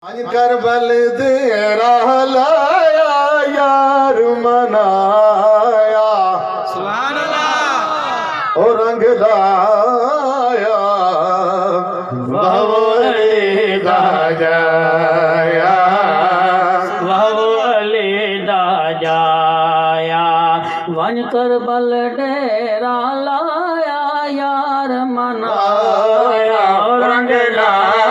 کربل تیرا لایا یار منایا سبحان اللہ اور رنگ لایا وہ علی دا جایا علی دا جایا ون کربل ڈیرا لایا یار منایا اور رنگ لایا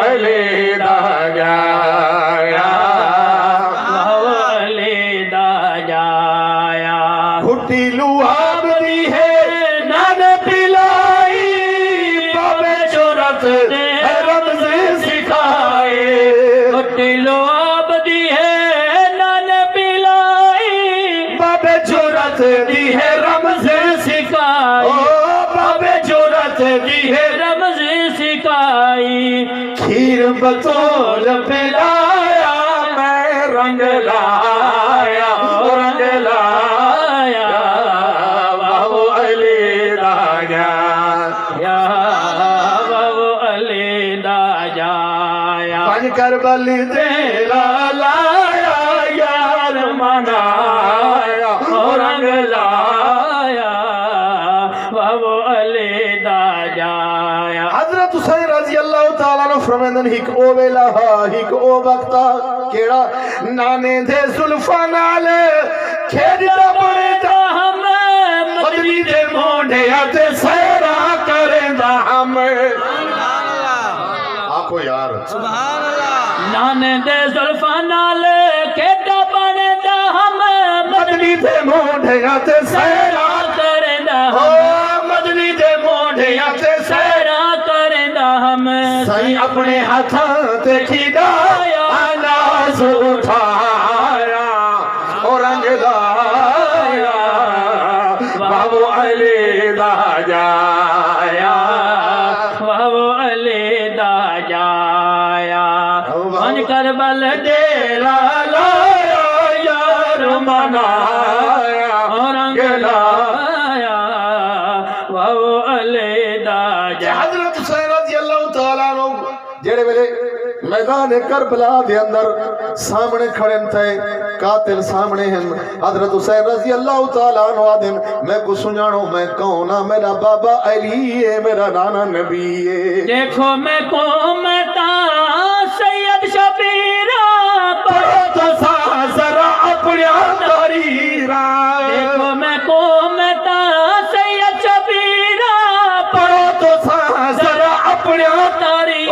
علی دا جایا علی دا جایا گھٹی لواب دی ہے نان پلائی بابے چورت حرم سے سکھائے گھٹی لواب دی ہے نان پلائی بابے چورت دی ہے رمز سکھائی بابے چورت دی ہے رمز سکھائی کھیر بطول پلایا میں رنگ لایا رنگ لایا وہ علی دا جایا بابو علی دا جایا پن کربل تیرا لایا یار منایا رنگ لایا بابو علی دا جایا حضرت حسین رضی اللہ تعالیٰ نے فرمائندن ہک او ویلا ہک او وقتا کیڑا نانے دے زلفاں نال کھیڈدا بڑدا ہم مدنی دے مونڈیاں تے سیرا کردا ہم آکھو یار سبحان اللہ نانے دے زلفاں نال کھیڈا بندا ہم مدنی دے مونڈیاں تے سیرا کردا او ہم مدنی دے مونڈیاں تے سیرا کردا ہم سائیں اپنے ہاتھاں تے کھیڈایا ناز اٹھایا اور رنگ لایا بابو علی دا جایا بابو علی دا جایا من کربل ڈیرا لایا یار منایا رنگ لایا بابو علی دا جایا حضرت حسین رضی اللہ تعالیٰ عنہ جڑے ویلے میدان کربلا دے اندر سامنے کھڑے تھے قاتل سامنے ہیں حضرت حسین رضی اللہ تعالیٰ عنہ آدم میں کو سنجانو میں کونا میرا بابا علی ہے میرا نانا نبی ہے دیکھو میں قومتا سید شبیرہ پڑھو تو سا ذرا اپنی تاریرہ دیکھو میں قومتا سید شبیرہ پڑھو تو سا ذرا اپنی تاری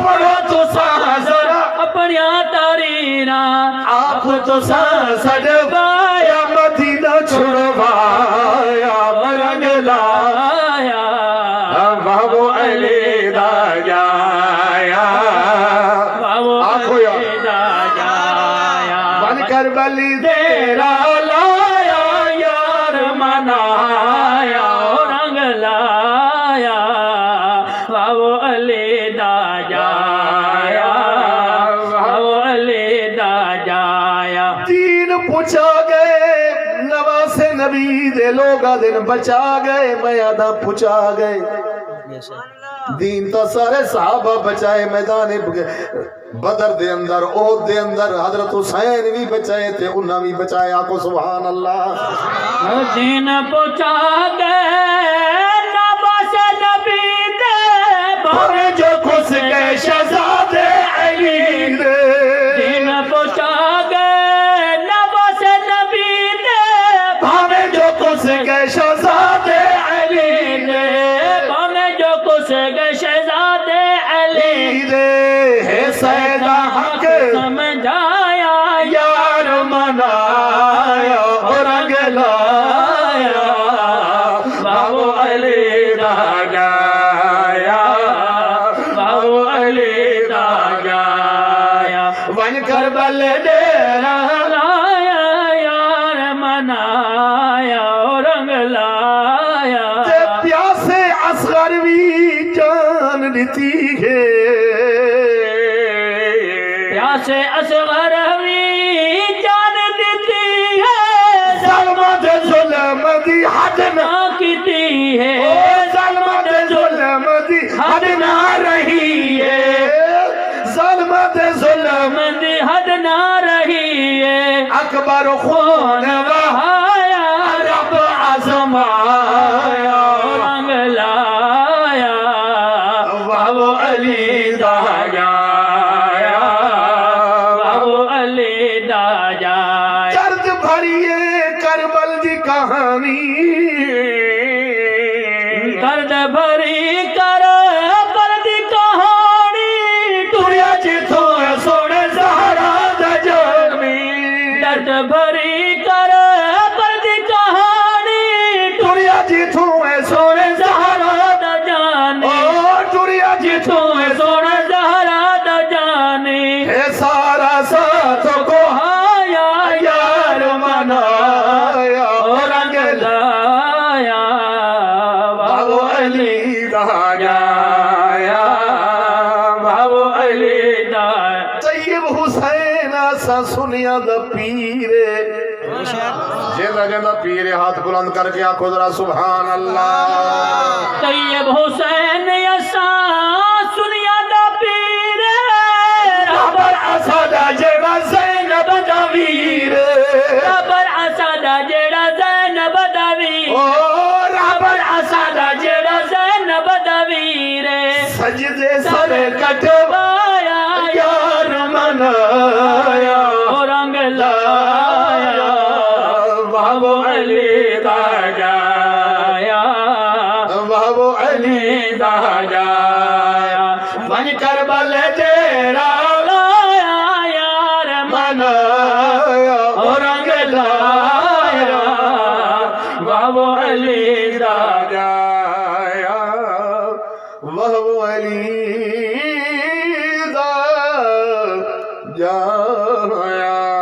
پڑھو تو سا ذرا اپنی تاریرہ آپ تو سا سجوایا مدینہ چھڑوایا رنگ لایا بابو علی دا جایا بابو آنکھو یا علی دا جایا بن کربلی تیرا لایا یار منایا رنگ لایا بابو علی دا جایا بابو علی دا جایا دین پوچھا گئے نواز نبی دے لوگا دن بچا گئے میادہ پوچھا گئے دین تا سارے صحابہ بچائے میدان بدر دے اندر احد دے اندر حضرت حسین بھی بچائے تھے انہاں بھی بچائے آکو سبحان اللہ دین پوچھا گئے نواز نبی دے بھاوے جو کس کے شہزادے علی دے دین پوچھا گئے نواز نبی دے بھاوے جو کس کے شہزادے علی دے ہمیں جو کچھ گئے شہزادے علی دے ہے سیدہ حق سمجھایا یار منایا اور رنگ لایا بابو علی دا جایا بابو علی دا جایا ون کربل ڈیرا لایا یار منایا رنگ لایا تے پیاسے اصغر بھی جان دیتی ہے پیاسے اصغر بھی جان دیتی ہے ظلمت ظلم دی حد نہ کیتی ہے ظلمت ظلم دی حد نہ رہی ہے بنا رہی ہے اکبر خون بہایا رب آزمایا رنگ لایا بابو علی دا جایا بابو علی دا جایا درد بھریے کربل دی کہانی درد بھری کر پردی کہانی ٹوریا جتوں سونے زہرا دا جرمی درد بھری کر پردی کہانی ٹوریا جتوں سونے زہرا دا جانی ٹوریا جتوں سونا زہرا دا جانی ہے سارا ساتھ کو آیا یار منایا رنگ لایا بابو علی دا جایا بابو علی دا طیب حسین آسا سنیا دا پیرے جیدہ جیدہ پیرے ہاتھ بلند کر کے آنکھو ذرا سبحان اللہ طیب حسین یسا سنیا دا پیر رابر اسادہ جیدہ زینب دا ویر رابر اسادہ جیڑا زینب دا ویر رابر اسادہ جیڑا زینب دا ویر سجدے سر کٹوایا یار منایا رنگ لایا بابو علی دا جایا بابو علی دا جایا من کربل تیرا لایا یار منایا رنگ لایا بابو علی دا جایا بابو علی دا جایا